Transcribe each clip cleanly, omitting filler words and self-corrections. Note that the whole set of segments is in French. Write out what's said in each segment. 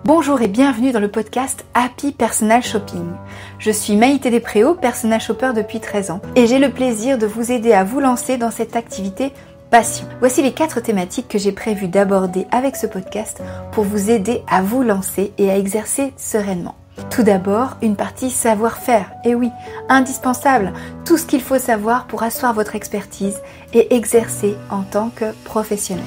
Bonjour et bienvenue dans le podcast Happy Personal Shopping. Je suis Maïté Despréaux, personal shopper depuis 13 ans et j'ai le plaisir de vous aider à vous lancer dans cette activité passion. Voici les 4 thématiques que j'ai prévu d'aborder avec ce podcast pour vous aider à vous lancer et à exercer sereinement. Tout d'abord, une partie savoir-faire. Et oui, indispensable, tout ce qu'il faut savoir pour asseoir votre expertise et exercer en tant que professionnel.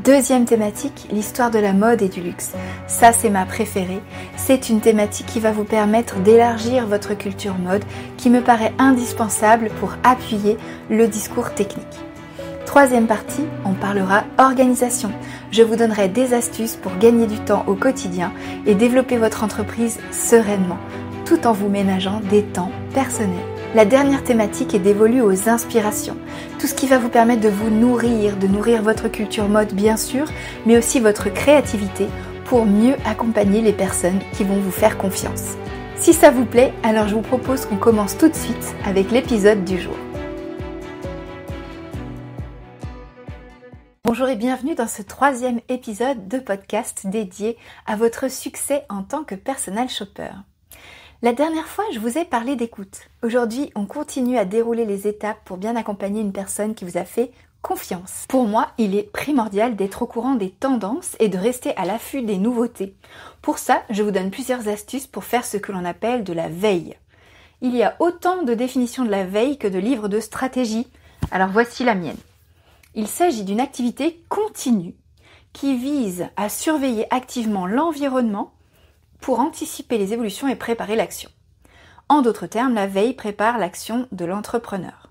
Deuxième thématique, l'histoire de la mode et du luxe. Ça, c'est ma préférée. C'est une thématique qui va vous permettre d'élargir votre culture mode, qui me paraît indispensable pour appuyer le discours technique. Troisième partie, on parlera organisation. Je vous donnerai des astuces pour gagner du temps au quotidien et développer votre entreprise sereinement, tout en vous ménageant des temps personnels. La dernière thématique est dévolue aux inspirations. Tout ce qui va vous permettre de vous nourrir, de nourrir votre culture mode bien sûr, mais aussi votre créativité pour mieux accompagner les personnes qui vont vous faire confiance. Si ça vous plaît, alors je vous propose qu'on commence tout de suite avec l'épisode du jour. Bonjour et bienvenue dans ce 3e épisode de podcast dédié à votre succès en tant que personal shopper. La dernière fois, je vous ai parlé d'écoute. Aujourd'hui, on continue à dérouler les étapes pour bien accompagner une personne qui vous a fait confiance. Pour moi, il est primordial d'être au courant des tendances et de rester à l'affût des nouveautés. Pour ça, je vous donne plusieurs astuces pour faire ce que l'on appelle de la veille. Il y a autant de définitions de la veille que de livres de stratégie. Alors voici la mienne. Il s'agit d'une activité continue qui vise à surveiller activement l'environnement pour anticiper les évolutions et préparer l'action. En d'autres termes, la veille prépare l'action de l'entrepreneur.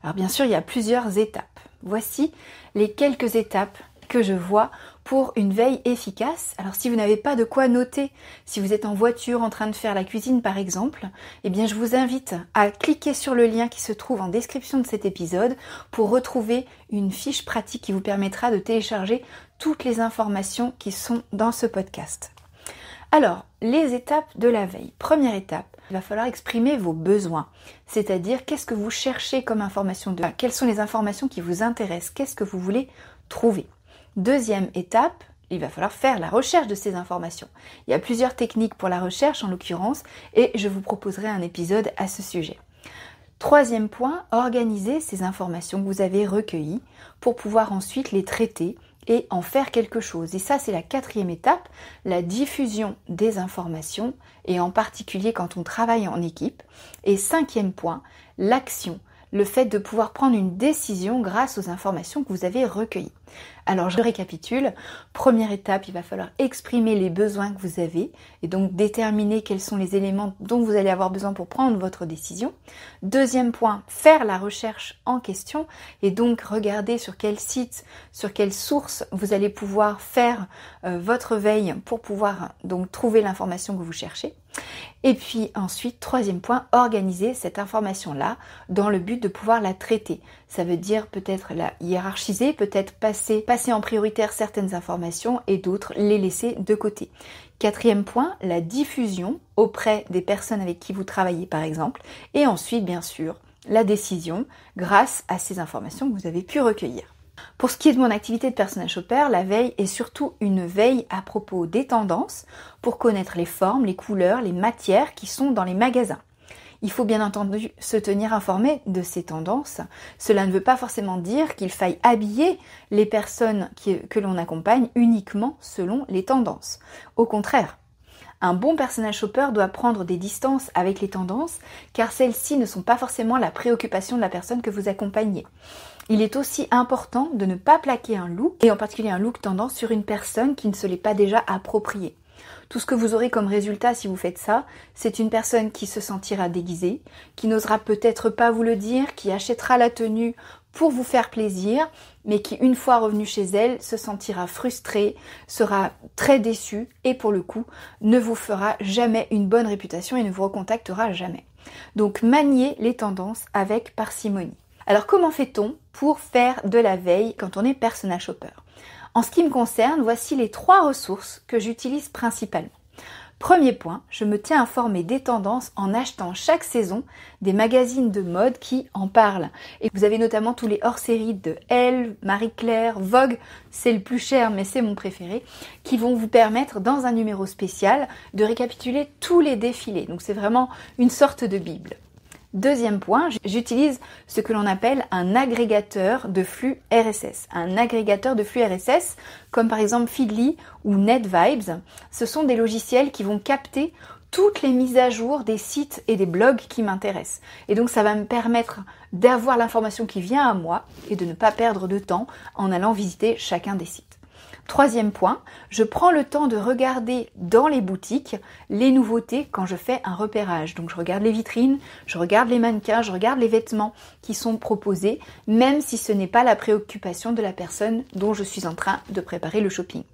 Alors bien sûr, il y a plusieurs étapes. Voici les quelques étapes que je vois pour une veille efficace. Alors si vous n'avez pas de quoi noter, si vous êtes en voiture en train de faire la cuisine par exemple, eh bien je vous invite à cliquer sur le lien qui se trouve en description de cet épisode pour retrouver une fiche pratique qui vous permettra de télécharger toutes les informations qui sont dans ce podcast. Alors, les étapes de la veille. Première étape, il va falloir exprimer vos besoins. C'est-à-dire, qu'est-ce que vous cherchez comme information quelles sont les informations qui vous intéressent? Qu'est-ce que vous voulez trouver? Deuxième étape, il va falloir faire la recherche de ces informations. Il y a plusieurs techniques pour la recherche en l'occurrence et je vous proposerai un épisode à ce sujet. Troisième point, organiser ces informations que vous avez recueillies pour pouvoir ensuite les traiter et en faire quelque chose. Et ça, c'est la 4e étape, la diffusion des informations, et en particulier quand on travaille en équipe. Et 5e point, l'action, le fait de pouvoir prendre une décision grâce aux informations que vous avez recueillies. Alors je récapitule, première étape, il va falloir exprimer les besoins que vous avez et donc déterminer quels sont les éléments dont vous allez avoir besoin pour prendre votre décision. Deuxième point, faire la recherche en question et donc regarder sur quel site, sur quelle source vous allez pouvoir faire votre veille pour pouvoir donc trouver l'information que vous cherchez. Et puis ensuite, 3e point, organiser cette information-là dans le but de pouvoir la traiter. Ça veut dire peut-être la hiérarchiser, peut-être passer en prioritaire certaines informations et d'autres les laisser de côté. 4e point, la diffusion auprès des personnes avec qui vous travaillez par exemple. Et ensuite, bien sûr, la décision grâce à ces informations que vous avez pu recueillir. Pour ce qui est de mon activité de personal shopper, la veille est surtout une veille à propos des tendances pour connaître les formes, les couleurs, les matières qui sont dans les magasins. Il faut bien entendu se tenir informé de ces tendances. Cela ne veut pas forcément dire qu'il faille habiller les personnes que l'on accompagne uniquement selon les tendances. Au contraire, un bon personal shopper doit prendre des distances avec les tendances car celles-ci ne sont pas forcément la préoccupation de la personne que vous accompagnez. Il est aussi important de ne pas plaquer un look, et en particulier un look tendance, sur une personne qui ne se l'est pas déjà approprié. Tout ce que vous aurez comme résultat si vous faites ça, c'est une personne qui se sentira déguisée, qui n'osera peut-être pas vous le dire, qui achètera la tenue pour vous faire plaisir, mais qui, une fois revenue chez elle, se sentira frustrée, sera très déçue et pour le coup, ne vous fera jamais une bonne réputation et ne vous recontactera jamais. Donc, maniez les tendances avec parcimonie. Alors, comment fait-on pour faire de la veille quand on est personal shopper ? En ce qui me concerne, voici les 3 ressources que j'utilise principalement. Premier point, je me tiens informée des tendances en achetant chaque saison des magazines de mode qui en parlent. Et vous avez notamment tous les hors-séries de Elle, Marie Claire, Vogue, c'est le plus cher mais c'est mon préféré, qui vont vous permettre dans un numéro spécial de récapituler tous les défilés. Donc c'est vraiment une sorte de bible. Deuxième point, j'utilise ce que l'on appelle un agrégateur de flux RSS. Un agrégateur de flux RSS, comme par exemple Feedly ou NetVibes, ce sont des logiciels qui vont capter toutes les mises à jour des sites et des blogs qui m'intéressent. Et donc ça va me permettre d'avoir l'information qui vient à moi et de ne pas perdre de temps en allant visiter chacun des sites. Troisième point, je prends le temps de regarder dans les boutiques les nouveautés quand je fais un repérage. Donc je regarde les vitrines, je regarde les mannequins, je regarde les vêtements qui sont proposés, même si ce n'est pas la préoccupation de la personne dont je suis en train de préparer le shopping.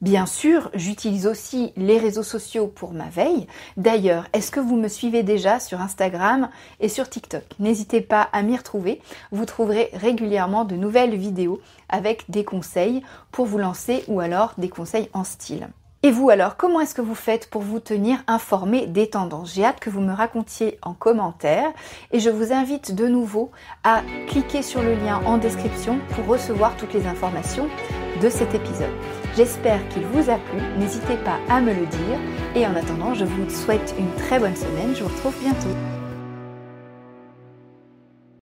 Bien sûr, j'utilise aussi les réseaux sociaux pour ma veille. D'ailleurs, est-ce que vous me suivez déjà sur Instagram et sur TikTok? N'hésitez pas à m'y retrouver. Vous trouverez régulièrement de nouvelles vidéos avec des conseils pour vous lancer ou alors des conseils en style. Et vous alors, comment est-ce que vous faites pour vous tenir informé des tendances? J'ai hâte que vous me racontiez en commentaire et je vous invite de nouveau à cliquer sur le lien en description pour recevoir toutes les informations de cet épisode. J'espère qu'il vous a plu, n'hésitez pas à me le dire et en attendant, je vous souhaite une très bonne semaine, je vous retrouve bientôt.